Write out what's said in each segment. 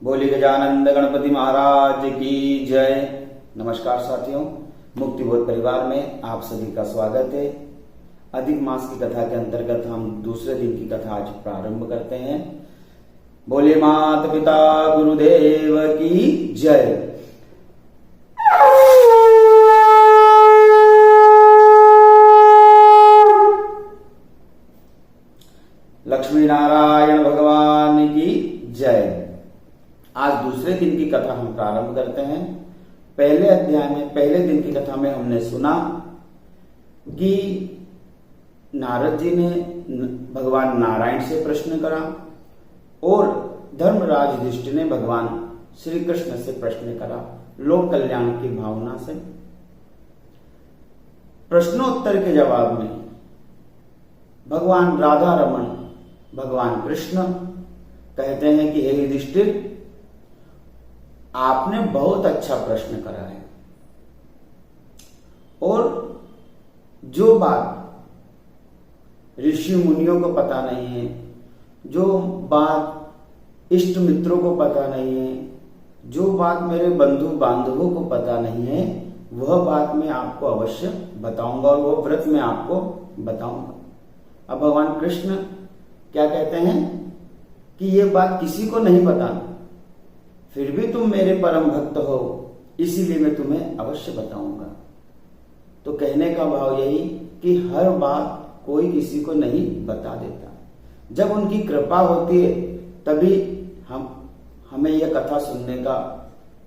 बोली गजानंद गणपति महाराज की जय। नमस्कार साथियों, मुक्तिबोध परिवार में आप सभी का स्वागत है। अधिक मास की कथा के अंतर्गत हम दूसरे दिन की कथा आज प्रारंभ करते हैं। बोले माता पिता गुरुदेव की जय। लक्ष्मी नारायण भगवान की जय। आज दूसरे दिन की कथा हम प्रारंभ करते हैं। पहले अध्याय में, पहले दिन की कथा में हमने सुना कि नारद जी ने भगवान नारायण से प्रश्न करा और धर्मराज युधिष्ठिर ने भगवान श्री कृष्ण से प्रश्न करा लोक कल्याण की भावना से। प्रश्नोत्तर के जवाब में भगवान राधा रमण, भगवान कृष्ण कहते हैं कि हे युधिष्ठिर, आपने बहुत अच्छा प्रश्न करा है और जो बात ऋषि मुनियों को पता नहीं है, जो बात इष्ट मित्रों को पता नहीं है, जो बात मेरे बंधु बांधवों को पता नहीं है, वह बात मैं आपको अवश्य बताऊंगा और वह व्रत मैं आपको बताऊंगा। अब भगवान कृष्ण क्या कहते हैं कि ये बात किसी को नहीं पता, फिर भी तुम मेरे परम भक्त हो, इसीलिए मैं तुम्हें अवश्य बताऊंगा। तो कहने का भाव यही कि हर बात कोई किसी को नहीं बता देता। जब उनकी कृपा होती है तभी हमें यह कथा सुनने का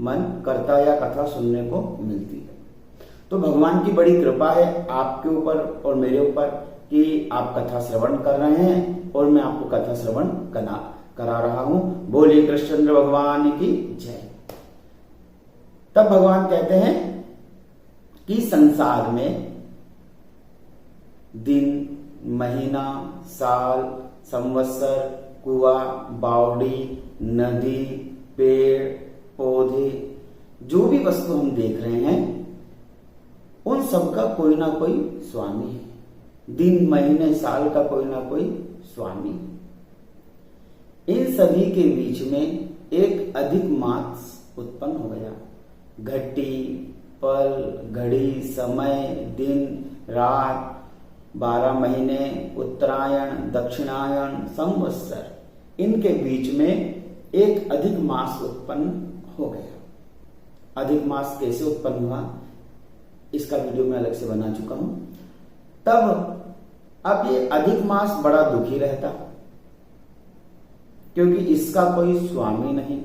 मन करता या कथा सुनने को मिलती है। तो भगवान की बड़ी कृपा है आपके ऊपर और मेरे ऊपर कि आप कथा श्रवण कर रहे हैं और मैं आपको कथा श्रवण करा रहा हूं। बोलिए कृष्णचंद्र भगवान की जय। तब भगवान कहते हैं कि संसार में दिन, महीना, साल, संवत्सर, कुआं, बावड़ी, नदी, पेड़ पौधे, जो भी वस्तु हम देख रहे हैं उन सबका कोई ना कोई स्वामी है। दिन, महीने, साल का कोई ना कोई स्वामी है। इन सभी के बीच में एक अधिक मास उत्पन्न हो गया। घटी, पल, घड़ी, समय, दिन, रात, 12 महीने, उत्तरायण, दक्षिणायन, संवत्सर, इनके बीच में एक अधिक मास उत्पन्न हो गया। अधिक मास कैसे उत्पन्न हुआ इसका वीडियो मैं अलग से बना चुका हूं। तब अब ये अधिक मास बड़ा दुखी रहता क्योंकि इसका कोई स्वामी नहीं।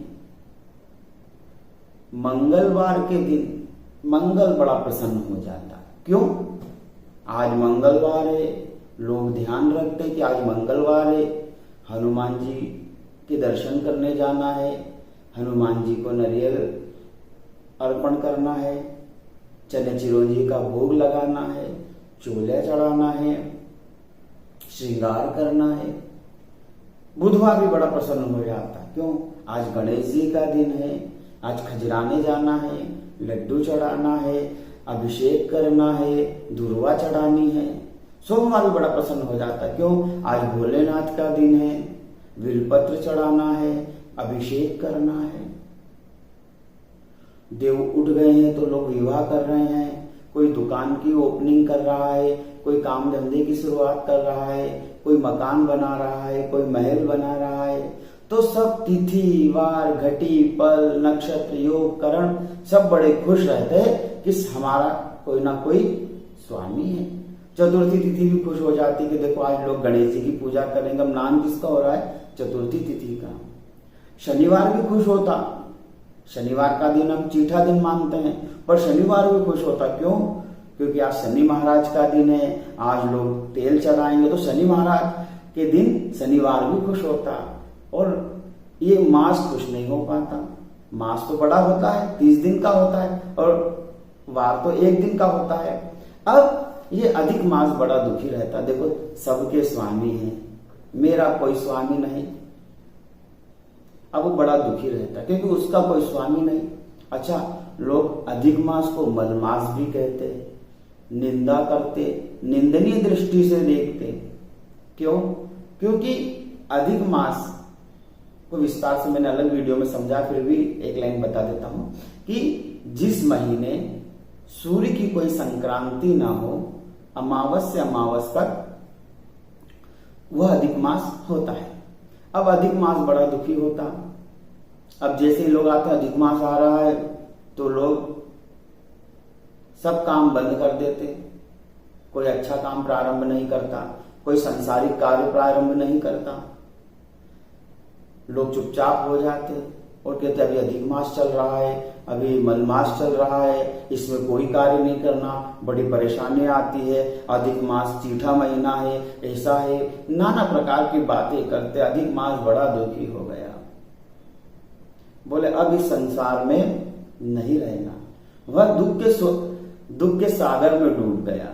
मंगलवार के दिन मंगल बड़ा प्रसन्न हो जाता। क्यों? आज मंगलवार है, लोग ध्यान रखते कि आज मंगलवार है, हनुमान जी के दर्शन करने जाना है, हनुमान जी को नारियल अर्पण करना है, चने चिरौंजी का भोग लगाना है, चूल्हे चढ़ाना है, श्रृंगार करना है। बुधवार भी बड़ा प्रसन्न हो जाता। क्यों? आज गणेश जी का दिन है, आज खजराने जाना है, लड्डू चढ़ाना है, अभिषेक करना है, दुर्वा चढ़ानी है। सोमवार भी बड़ा प्रसन्न हो जाता। क्यों? आज भोलेनाथ का दिन है, बिलपत्र चढ़ाना है, अभिषेक करना है। देव उठ गए हैं तो लोग विवाह कर रहे हैं, कोई दुकान की ओपनिंग कर रहा है, कोई काम धंधे की शुरुआत कर रहा है, कोई मकान बना रहा है, कोई महल बना रहा है। तो सब तिथि, वार, घटी, पल, नक्षत्र, योग, करण सब बड़े खुश रहते हैं कि हमारा कोई ना कोई स्वामी है। चतुर्थी तिथि भी खुश हो जाती कि देखो आज लोग गणेश जी की पूजा करेंगे। नाम किसका हो रहा है? चतुर्थी तिथि का। शनिवार भी खुश होता। शनिवार का दिन हम चीठा दिन मानते हैं, पर शनिवार भी खुश होता। क्यों? क्योंकि आज शनि महाराज का दिन है, आज लोग तेल चढ़ाएंगे, तो शनि महाराज के दिन शनिवार भी खुश होता। और ये मास खुश नहीं हो पाता। मास तो बड़ा होता है, 30 दिन का होता है और वार तो 1 दिन का होता है। अब ये अधिक मास बड़ा दुखी रहता। देखो सबके स्वामी हैं, मेरा कोई स्वामी नहीं। अब वो बड़ा दुखी रहता क्योंकि उसका कोई स्वामी नहीं। अच्छा, लोग अधिक मास को मलमास भी कहते, निंदा करते, निंदनीय दृष्टि से देखते। क्यों? क्योंकि अधिक मास को विस्तार से मैंने अलग वीडियो में समझा, फिर भी एक लाइन बता देता हूं कि जिस महीने सूर्य की कोई संक्रांति ना हो, अमावस से अमावस तक, वह अधिक मास होता है। अब अधिक मास बड़ा दुखी होता। अब जैसे ही लोग आते हैं अधिक मास आ रहा है तो लोग सब काम बंद कर देते, कोई अच्छा काम प्रारंभ नहीं करता, कोई सांसारिक कार्य प्रारंभ नहीं करता, लोग चुपचाप हो जाते और कहते अभी अधिक मास चल रहा है, अभी मलमास चल रहा है, इसमें कोई कार्य नहीं करना, बड़ी परेशानी आती है, अधिक मास चीठा महीना है, ऐसा है, नाना प्रकार की बातें करते, अधिक मास बड़ा दुखी हो गया। बोले अब इस संसार में नहीं रहना। वह दुख के सागर में डूब गया,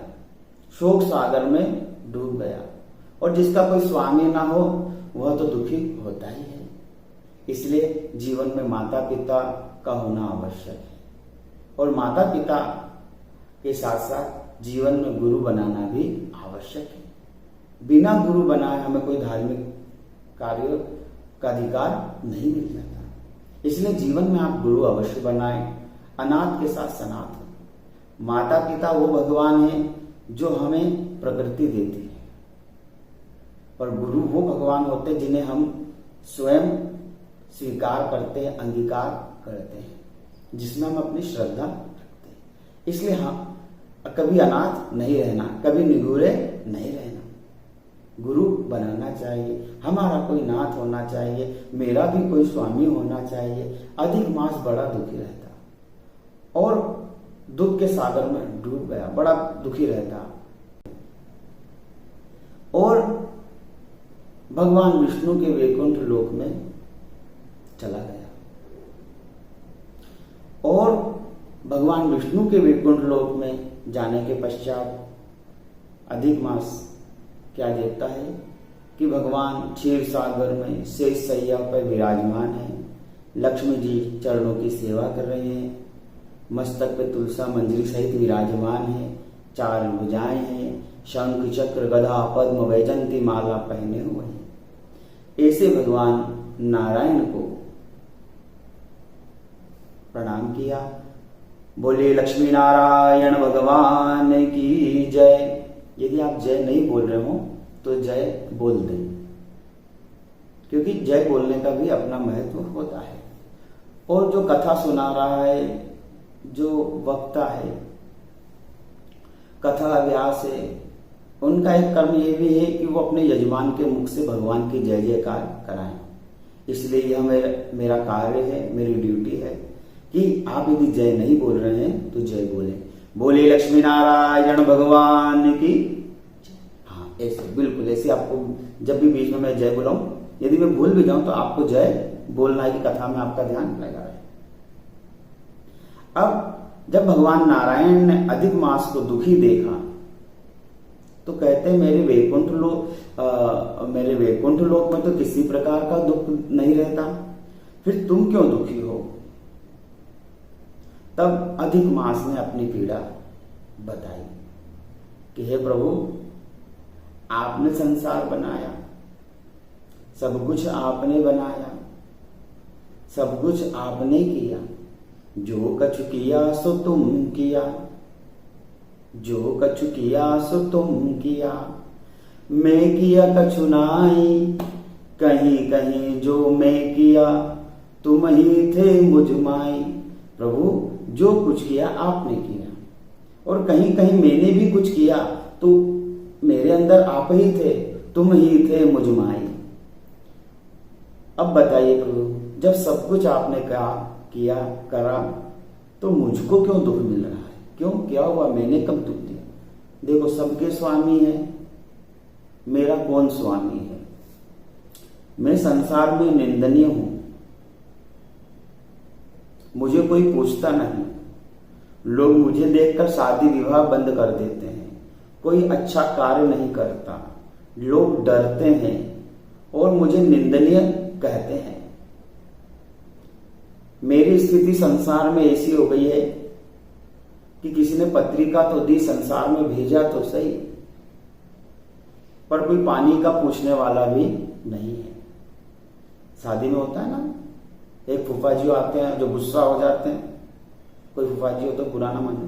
शोक सागर में डूब गया। और जिसका कोई स्वामी ना हो वह तो दुखी होता ही है। इसलिए जीवन में माता पिता का होना आवश्यक है, और माता पिता के साथ साथ जीवन में गुरु बनाना भी आवश्यक है। बिना गुरु बनाए हमें कोई धार्मिक कार्य का अधिकार नहीं मिल जाता। इसलिए जीवन में आप गुरु अवश्य बनाएं। अनाथ के साथ सनाथ। माता पिता वो भगवान है जो हमें प्रकृति देती है, और गुरु वो भगवान होते हैं जिन्हें हम स्वयं स्वीकार करते हैं, अंगीकार करते हैं, जिसमें हम अपनी श्रद्धा रखते हैं। इसलिए हम कभी अनाथ नहीं रहना, कभी निगूरे नहीं रहना, गुरु बनाना चाहिए। हमारा कोई नाथ होना चाहिए, मेरा भी कोई स्वामी होना चाहिए। अधिक मास बड़ा दुखी रहता और दुख के सागर में डूब गया, बड़ा दुखी रहता। और भगवान विष्णु के वैकुंठ लोक में चला गया। और भगवान विष्णु के वैकुंठ लोक में जाने के पश्चात अधिक मास क्या देखता है कि भगवान क्षीर सागर में शेष सैया पर विराजमान है। लक्ष्मी जी चरणों की सेवा कर रहे हैं, मस्तक पे तुलसा मंजरी सहित विराजमान है, 4 भुजाएं हैं, शंख चक्र गदा पद्म वैजंती माला पहने हुए हैं। ऐसे भगवान नारायण को प्रणाम किया। बोले लक्ष्मी नारायण भगवान की जय। यदि आप जय नहीं बोल रहे हो तो जय बोल दें, क्योंकि जय बोलने का भी अपना महत्व होता है। और जो कथा सुना रहा है, जो वक्ता है, कथा व्यास है, उनका एक कर्म ये भी है कि वो अपने यजमान के मुख से भगवान की जय जयकार कराएं। इसलिए यह मेरा कार्य है, मेरी ड्यूटी है कि आप यदि जय नहीं बोल रहे हैं तो जय बोलें। बोले लक्ष्मी नारायण भगवान की। हाँ, ऐसे बिल्कुल ऐसे आपको जब भी बीच में मैं जय बोलाऊं, यदि मैं भूल भी जाऊं तो आपको जय बोलना है कि कथा में आपका ध्यान लगा रहे। अब जब भगवान नारायण ने अधिक मास को दुखी देखा तो कहते मेरे वैकुंठ लोक में तो किसी प्रकार का दुख नहीं रहता, फिर तुम क्यों दुखी हो? तब अधिक मास ने अपनी पीड़ा बताई कि हे प्रभु, आपने संसार बनाया, सब कुछ आपने बनाया, सब कुछ आपने किया, जो कछु किया सो तुम किया, जो कछु किया सो तुम किया, मैं किया कछु नाई, कहीं कहीं जो मैं किया तुम ही थे मुझ माई। प्रभु, जो कुछ किया आपने किया, और कहीं कहीं मैंने भी कुछ किया तो मेरे अंदर आप ही थे, तुम ही थे मुझ माई। अब बताइए प्रभु, जब सब कुछ आपने किया करा तो मुझको क्यों दुख मिल रहा है? क्यों, क्या हुआ? मैंने कब दुख दिया? देखो, सबके स्वामी है, मेरा कौन स्वामी है? मैं संसार में निंदनीय हूं, मुझे कोई पूछता नहीं, लोग मुझे देखकर शादी विवाह बंद कर देते हैं, कोई अच्छा कार्य नहीं करता, लोग डरते हैं और मुझे निंदनीय कहते हैं। मेरी स्थिति संसार में ऐसी हो गई है कि किसी ने पत्रिका तो दी, संसार में भेजा तो सही, पर कोई पानी का पूछने वाला भी नहीं है। शादी में होता है ना, एक फूफा जी आते हैं जो गुस्सा हो जाते हैं, कोई फूफा जी हो तो बुरा ना माने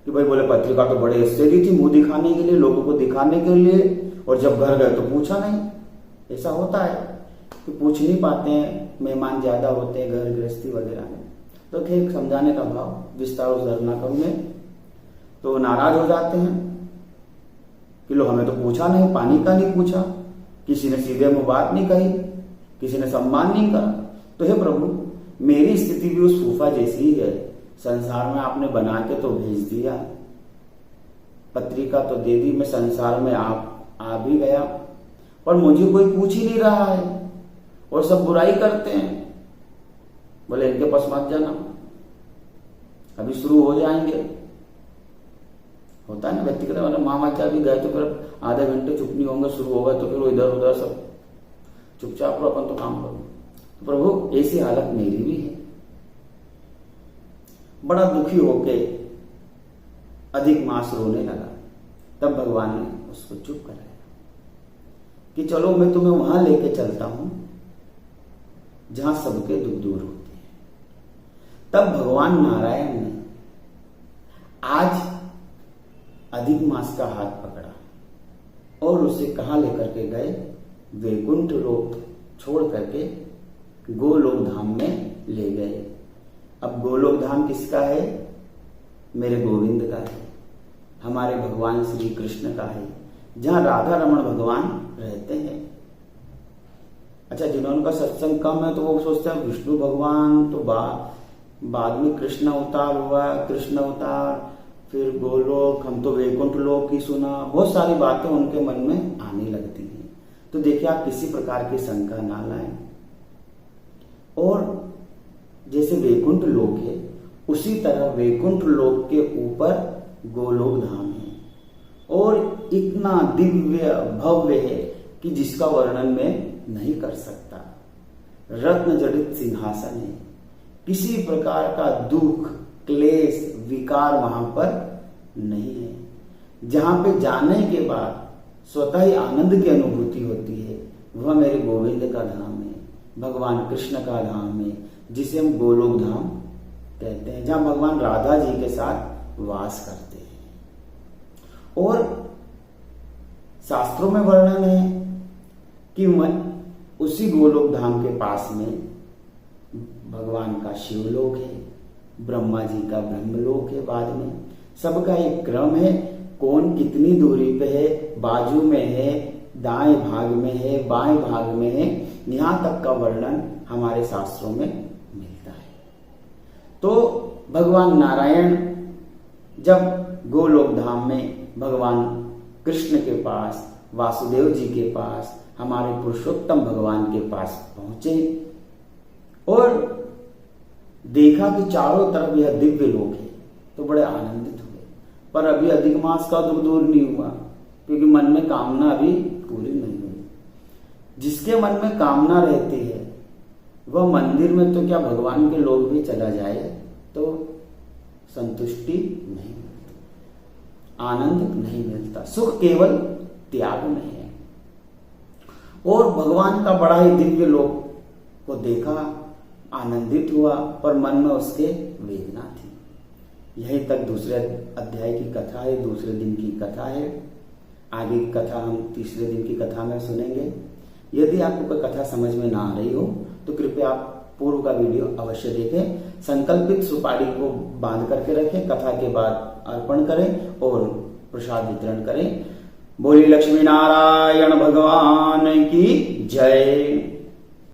कि भाई बोले पत्रिका तो बड़े हिस्से दी थी मुंह दिखाने के लिए, लोगों को दिखाने के लिए, और जब घर गए तो पूछा नहीं। ऐसा होता है कि पूछ नहीं पाते हैं, मेहमान ज्यादा होते हैं घर गृहस्थी वगैरह में। तो खैर समझाने का भाव विस्तार उधर ना करूंगे, तो नाराज हो जाते हैं कि लो हमें तो पूछा नहीं, पानी का नहीं पूछा, किसी ने सीधे मुंह बात नहीं कही, किसी ने सम्मान नहीं करा। तो हे प्रभु मेरी स्थिति भी उस फूफा जैसी ही है, संसार में आपने बना के तो भेज दिया, पत्रिका तो दे दी, मैं संसार में आ भी गया, पर मुझे कोई पूछ ही नहीं रहा है और सब बुराई करते हैं। बोले इनके पास मत जाना, अभी शुरू हो जाएंगे। होता है ना व्यक्तिगत, मतलब मामा क्या भी गए तो फिर आधे घंटे चुप नहीं होंगे, शुरू होगा तो फिर इधर उधर सब चुपचाप रहो, अपन तो काम करो। तो प्रभु ऐसी हालत मेरी भी है। बड़ा दुखी होके अधिक मास रोने लगा। तब भगवान ने उसको चुप कराया कि चलो मैं तुम्हें वहां लेके चलता हूं जहां सबके दुख दूर होते हैं। तब भगवान नारायण ने आज अधिक मास का हाथ पकड़ा और उसे कहां लेकर के गए, वैकुंठ लोक छोड़ करके गोलोक धाम में ले गए। अब गोलोक धाम किसका है? मेरे गोविंद का है, हमारे भगवान श्री कृष्ण का है, जहां राधा रमण भगवान रहते हैं। अच्छा, जिन्होंने का सत्संग कम है तो वो सोचते हैं विष्णु भगवान तो बाद में कृष्ण अवतार हुआ, कृष्ण अवतार, फिर गोलोक, हम तो वैकुंठ लोक की सुना, बहुत सारी बातें उनके मन में आने लगती हैं। तो देखिए आप किसी प्रकार की शंका ना लाएं। और जैसे वैकुंठ लोक है उसी तरह वैकुंठ लोक के ऊपर गोलोक धाम है और इतना दिव्य भव्य है कि जिसका वर्णन मैं नहीं कर सकता। रत्न जड़ित सिंहासन है, किसी प्रकार का दुख क्लेश विकार वहां पर नहीं है। जहां पे जाने के बाद स्वतः ही आनंद की अनुभूति होती है, वह मेरे गोविंद का धाम है, भगवान कृष्ण का धाम है, जिसे हम गोलोक धाम कहते हैं, जहां भगवान राधा जी के साथ वास करते हैं। और शास्त्रों में वर्णन है कि उसी गोलोक धाम के पास में भगवान का शिवलोक है, ब्रह्मा जी का ब्रह्मलोक है, बाद में सबका एक क्रम है, कौन कितनी दूरी पे है, बाजू में है, दाएं भाग में है, बाएं भाग में है, यहां तक का वर्णन हमारे शास्त्रों में मिलता है। तो भगवान नारायण जब गोलोक धाम में भगवान कृष्ण के पास, वासुदेव जी के पास, हमारे पुरुषोत्तम भगवान के पास पहुंचे और देखा कि चारों तरफ यह दिव्य लोक है, तो बड़े आनंदित हुए। पर अभी अधिक मास का दुख दूर नहीं हुआ, क्योंकि मन में कामना अभी पूरी नहीं हुई। जिसके मन में कामना रहती है वह मंदिर में तो क्या भगवान के लोक भी चला जाए तो संतुष्टि नहीं मिलती, आनंद नहीं मिलता, सुख केवल त्याग में है। और भगवान का बड़ा ही दिव्य लोक को देखा, आनंदित हुआ, पर मन में उसके वेदना थी। यहीं तक दूसरे अध्याय की कथा है, दूसरे दिन की कथा है। आगे की कथा हम तीसरे दिन की कथा में सुनेंगे। यदि आपको कोई कथा समझ में ना आ रही हो तो कृपया आप पूर्व का वीडियो अवश्य देखें। संकल्पित सुपारी को बांध करके रखें, कथा के बाद अर्पण करें और प्रसाद वितरण करें। बोली लक्ष्मी नारायण भगवान की जय।